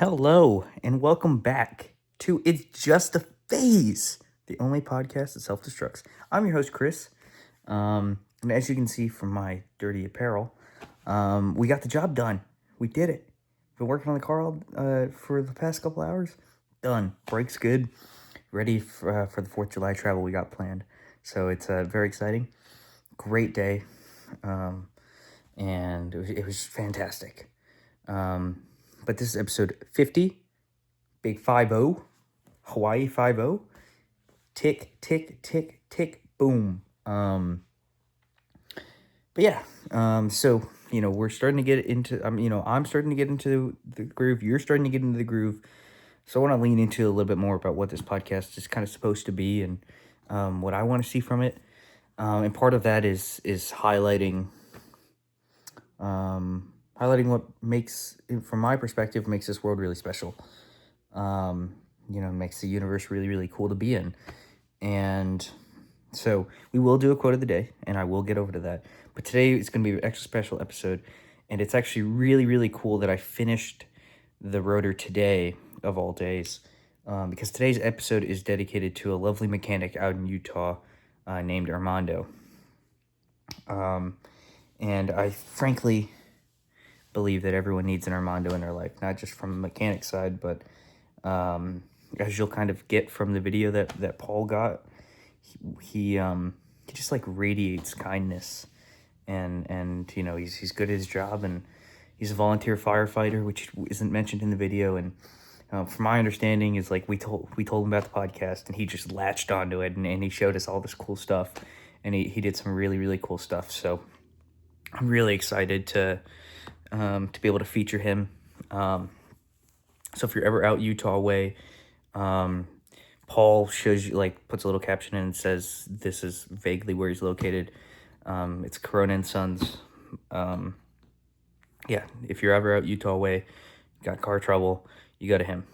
Hello, and welcome back to It's Just a Phase, the only podcast that self-destructs. I'm your host, Chris, and as you can see from my dirty apparel, we got the job done. We did it. Been working on the car for the past couple hours. Done. Brake's good. Ready for the 4th of July travel we got planned. So it's very exciting. Great day, and it was fantastic. But this is episode 50, Big 5-0, Hawaii 5-0, tick, tick, tick, tick, boom. But yeah, so, we're starting to get into, I'm starting to get into the groove, you're starting to get into the groove, so I want to lean into a little bit more about what this podcast is kind of supposed to be and what I want to see from it, and part of that is highlighting what makes, from my perspective, makes this world really special. Makes the universe really, really cool to be in. And so we will do a quote of the day, and I will get over to that. But today it's going to be an extra special episode, and it's actually really, really cool that I finished the rotor today, of all days, because today's episode is dedicated to a lovely mechanic out in Utah named Armando. And I frankly believe that everyone needs an Armando in their life, not just from the mechanic side, but as you'll kind of get from the video that Paul got, he just like radiates kindness, and he's good at his job, and he's a volunteer firefighter, which isn't mentioned in the video. And from my understanding is like we told him about the podcast, and he just latched onto it, and he showed us all this cool stuff, and he did some really, really cool stuff. So I'm really excited to be able to feature him. So if you're ever out Utah way, Paul shows you, puts a little caption in and says this is vaguely where he's located. It's Corona and Sons. If you're ever out Utah way, got car trouble, you go to him.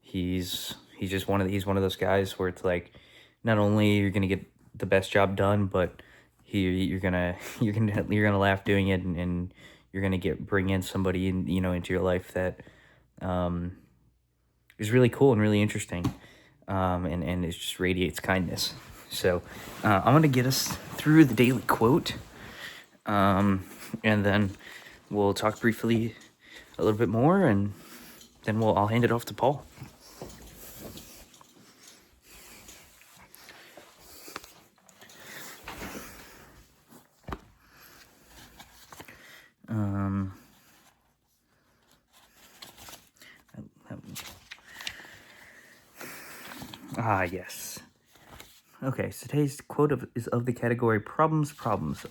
He's just he's one of those guys where it's like, not only you're gonna get the best job done, but you're gonna laugh doing it, and you're gonna bring in somebody into your life that is really cool and really interesting, and it just radiates kindness. So I'm gonna get us through the daily quote, and then we'll talk briefly a little bit more, and then I'll hand it off to Paul. Yes. Okay, so today's quote is of the category problems,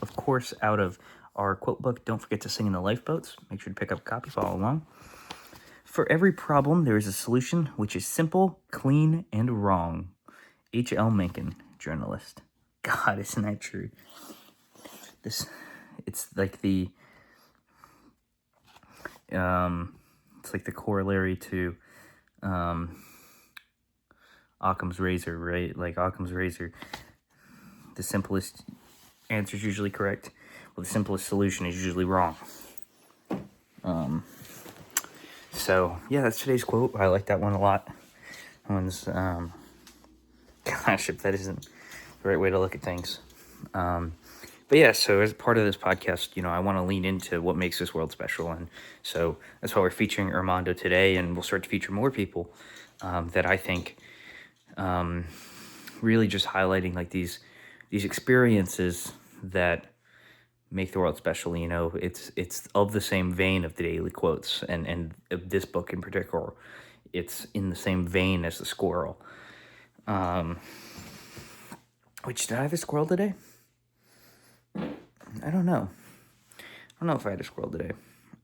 of course, out of our quote book. Don't forget to sing in the lifeboats. Make sure to pick up a copy, follow along. For every problem, there is a solution which is simple, clean, and wrong. H.L. Mencken, journalist. God, isn't that true? It's like the corollary to Occam's razor, right? Like Occam's razor, the simplest answer is usually correct. Well, the simplest solution is usually wrong. So yeah, that's today's quote. I like that one a lot. That one's, gosh, if that isn't the right way to look at things. But yeah, so as part of this podcast, I want to lean into what makes this world special. And so that's why we're featuring Armando today, and we'll start to feature more people that I think really just highlighting like these experiences that make the world special. It's of the same vein of the daily quotes, and of this book in particular. It's in the same vein as the squirrel. Which, did I have a squirrel today? I don't know. I don't know if I had a squirrel today.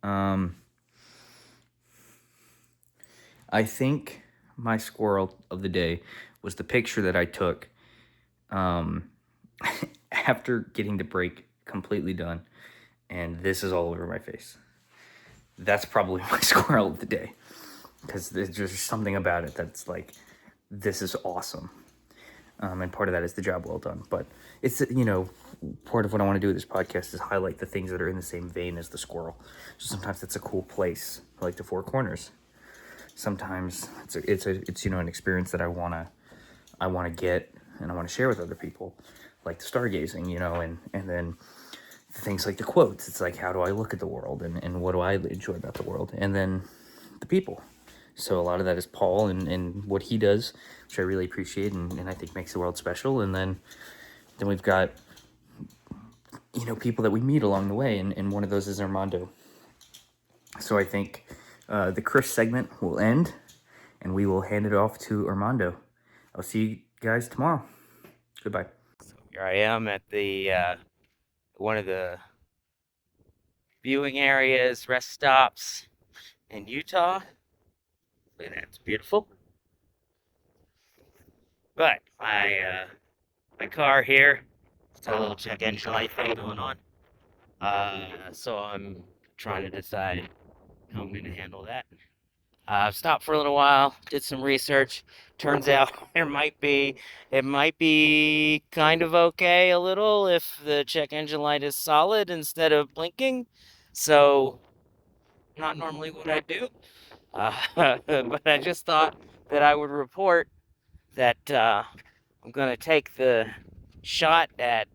I think my squirrel of the day was the picture that I took after getting the brake completely done, and this is all over my face. That's probably my squirrel of the day, because there's just something about it that's like, this is awesome. And part of that is the job well done. But it's, part of what I want to do with this podcast is highlight the things that are in the same vein as the squirrel. So sometimes it's a cool place, like the Four Corners. Sometimes it's an experience that I wanna get and I want to share with other people, like the stargazing, and then things like the quotes. It's like, how do I look at the world, and what do I enjoy about the world, and then the people. So a lot of that is Paul and what he does, which I really appreciate, and I think makes the world special. And then we've got, people that we meet along the way, and one of those is Armando. So I think the Chris segment will end, and we will hand it off to Armando. I'll see you guys tomorrow. Goodbye. So here I am at the one of the viewing areas, rest stops in Utah. Look at that, it's beautiful. But my car here, it's got a little check engine light thing going on. So I'm trying to decide how I'm going to handle that. I've stopped for a little while, did some research. Turns out it might be kind of okay a little if the check engine light is solid instead of blinking. So, not normally what I do. But I just thought that I would report that I'm going to take the shot at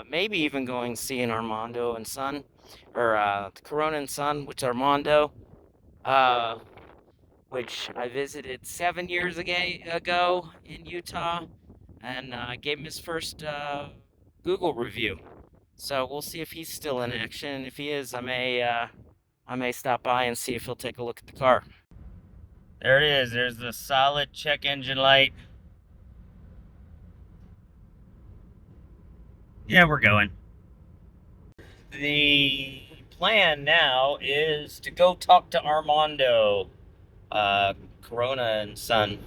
maybe even going seeing Armando and Son, or Corona and Son, which Armando. Uh, which I visited 7 years ago in Utah, and gave him his first Google review. So we'll see if he's still in action. If he is, I may stop by and see if he'll take a look at the car. There it is. There's the solid check engine light. Yeah, we're going. The plan now is to go talk to Armando, Corona and Son.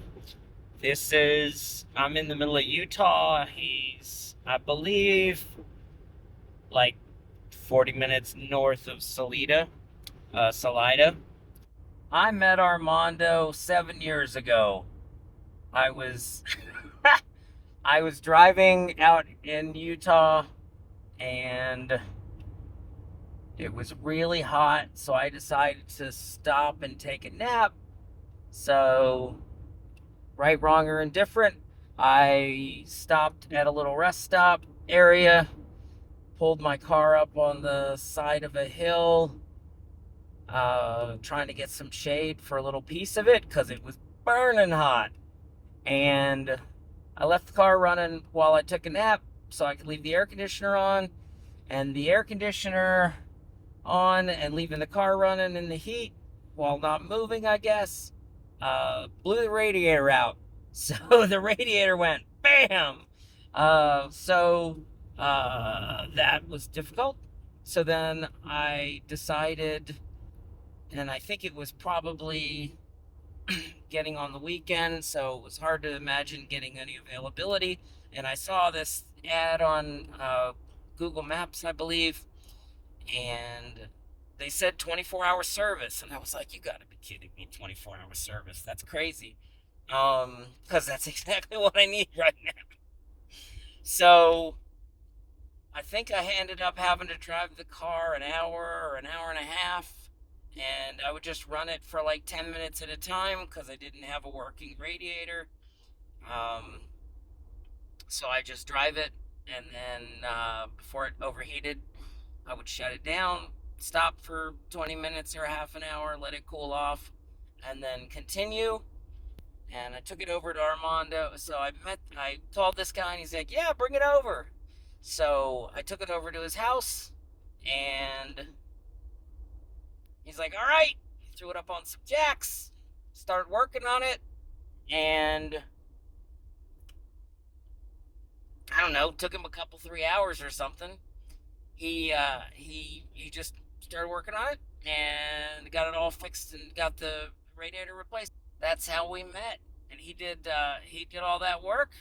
I'm in the middle of Utah. He's, I believe, like 40 minutes north of Salida. I met Armando 7 years ago. I was, I was driving out in Utah, and it was really hot, so I decided to stop and take a nap. So, right, wrong, or indifferent, I stopped at a little rest stop area, pulled my car up on the side of a hill, trying to get some shade for a little piece of it because it was burning hot. And I left the car running while I took a nap so I could leave the air conditioner on. And the air conditioner on and leaving the car running in the heat while not moving, I guess, blew the radiator out. So the radiator went bam. That was difficult. So then I decided, and I think it was probably getting on the weekend, so it was hard to imagine getting any availability. And I saw this ad on Google Maps, I believe, and they said 24-hour service, and I was like, you gotta be kidding me, 24-hour service, that's crazy. Because that's exactly what I need right now. So I think I ended up having to drive the car an hour or an hour and a half, and I would just run it for like 10 minutes at a time because I didn't have a working radiator. Um, so I just drive it, and then before it overheated, I would shut it down, stop for 20 minutes or half an hour, let it cool off, and then continue. And I took it over to Armando. So I called this guy, and he's like, yeah, bring it over. So I took it over to his house, and he's like, all right. He threw it up on some jacks, started working on it, and I don't know, took him a couple, 3 hours or something. He just started working on it and got it all fixed and got the radiator replaced. That's how we met, and he did all that work.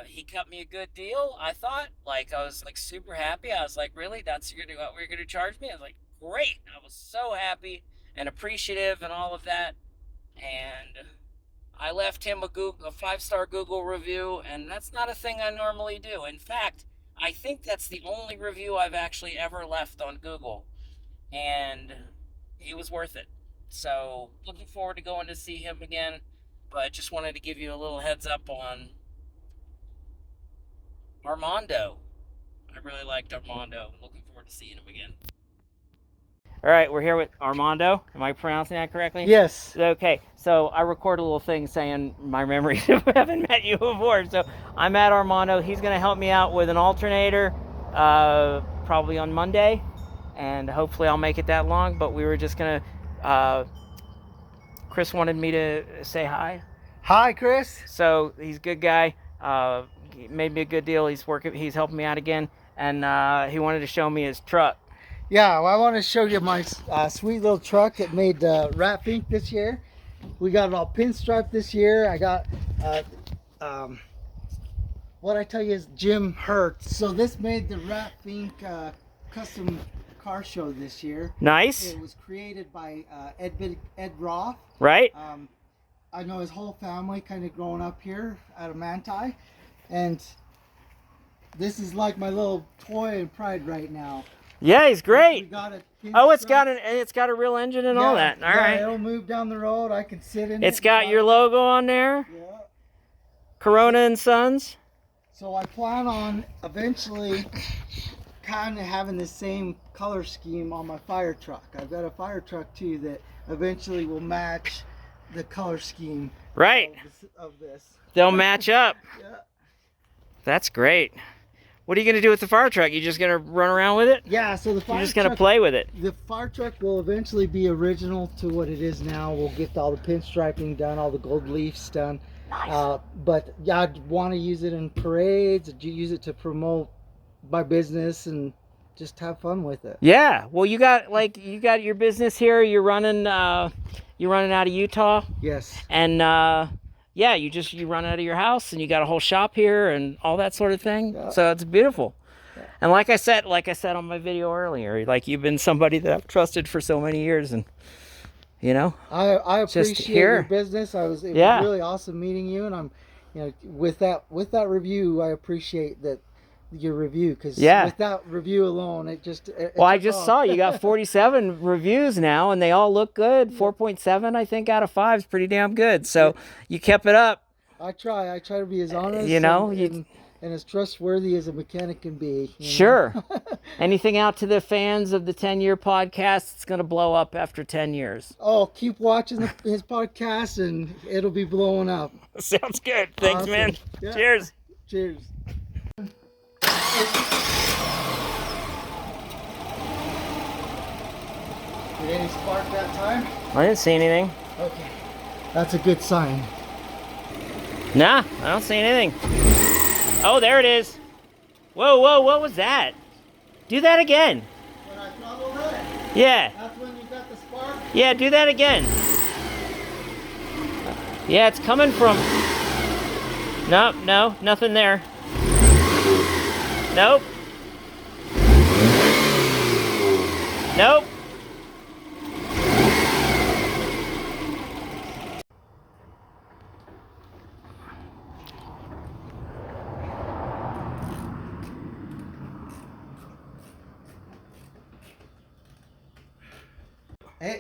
He cut me a good deal. I thought, like, I was like super happy. I was like, really, that's what you're gonna charge me? I was like, great. I was so happy and appreciative and all of that. And I left him a 5-star Google review, and that's not a thing I normally do. In fact, I think that's the only review I've actually ever left on Google, and he was worth it. So looking forward to going to see him again, but just wanted to give you a little heads up on Armando. I really liked Armando. Looking forward to seeing him again. All right, we're here with Armando. Am I pronouncing that correctly? Yes. Okay, so I record a little thing saying my memories of haven't met you before. So I'm at Armando. He's going to help me out with an alternator probably on Monday, and hopefully I'll make it that long. But we were just going to, Chris wanted me to say hi. Hi, Chris. So he's a good guy. He made me a good deal. He's helping me out again, and he wanted to show me his truck. Yeah, well, I want to show you my sweet little truck that made Rat Pink this year. We got it all pinstriped this year. I got, what I tell you is Jim Hertz. So this made the Rat Pink custom car show this year. Nice. It was created by Ed Roth. Right. I know his whole family kind of growing up here out of Manti. And this is like my little toy and pride right now. Yeah, he's great. We got it. Oh, it's got a real engine and all that. All right. It'll move down the road. I can sit in it. It's got your logo on there. Yeah. Corona and Sons. So I plan on eventually kind of having the same color scheme on my fire truck. I've got a fire truck too that eventually will match the color scheme. Right. Of this. They'll match up. Yeah. That's great. What are you going to do with the fire truck? You just going to run around with it? Yeah, so the fire You're just going to truck, play with it. the fire truck will eventually be original to what it is now. We'll get all the pinstriping done, all the gold leaves done. Nice. But yeah, I'd want to use it in parades, use it to promote my business and just have fun with it. Yeah. Well, you got your business here. You're running out of Utah. Yes. And yeah, you run out of your house and you got a whole shop here and all that sort of thing. Yeah. So it's beautiful. Yeah. And like I said on my video earlier, like you've been somebody that I've trusted for so many years, and you know, I appreciate your business. It was really awesome meeting you, and I'm, with that review, I appreciate your review, because with that review alone, I just saw you got 47 reviews now, and they all look good. 4.7, I think, out of 5 is pretty damn good. So you kept it up. I try to be as honest, and as trustworthy as a mechanic can be. Sure. Anything out to the fans of the 10-year podcast? It's going to blow up after 10 years. Oh, keep watching his podcast, and it'll be blowing up. Sounds good. Thanks, awesome. Man. Yeah. Cheers. Cheers. Did any spark that time? I didn't see anything. Okay. That's a good sign. Nah, I don't see anything. Oh, there it is. Whoa, what was that? Do that again. When I throttled it? Yeah. That's when you got the spark? Yeah, do that again. Yeah, it's coming from... Nope, no, nothing there. Nope. Nope.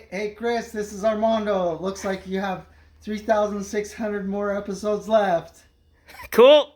Hey Chris, this is Armando. Looks like you have 3,600 more episodes left. Cool.